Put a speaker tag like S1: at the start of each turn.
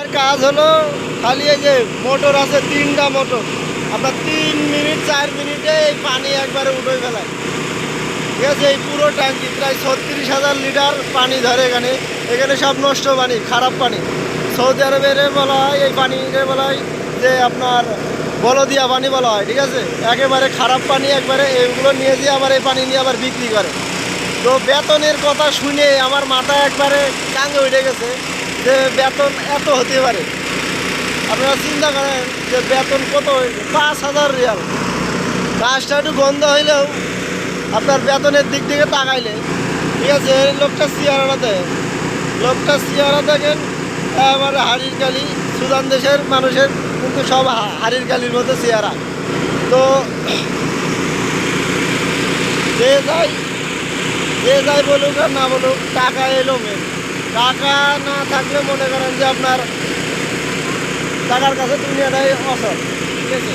S1: এর কাজ হলো খালি এই যে মোটর আছে, 3টা মোটর, আপনার 3 মিনিট 4 মিনিটে এই পানি একবারে উঠে ফেলায়। ঠিক আছে, এই পুরো ট্যাঙ্কি প্রায় 36,000 লিটার পানি ধরে এখানে। এখানে সব নষ্ট পানি, খারাপ পানি। সৌদি আরবের বলা হয় এই পানিকে বলা হয় যে আপনার বলদিয়া পানি বলা হয়। ঠিক আছে, একেবারে খারাপ পানি, একবারে এইগুলো নিয়ে যেয়ে আবার এই পানি নিয়ে আবার বিক্রি করে। তো বেতনের কথা শুনে আমার মাথা একবারে কাঙ্গে উঠে গেছে যে বেতন এত হতে পারে। আপনারা চিন্তা করেন যে বেতন কত হয়েছে, 5,000 রিয়াল। কাজটা একটু গন্ধ হইলেও আপনার বেতনের দিক থেকে তাকাইলে, ঠিক আছে, এই লোকটা চেহারাটা দেখেন, লোকটা চেহারা দেখেন এবারে হাড়ির কালি। সুদান দেশের মানুষের কিন্তু সব হাড়ির কালির মতো চেহারা। তো যে যাই যে যাই বলুক আর না বলুক, টাকা এলো মেন। টাকা না থাকলে মনে করেন যে আপনার টাকার কাছে দুনিয়াটাই অসল। ঠিক আছে।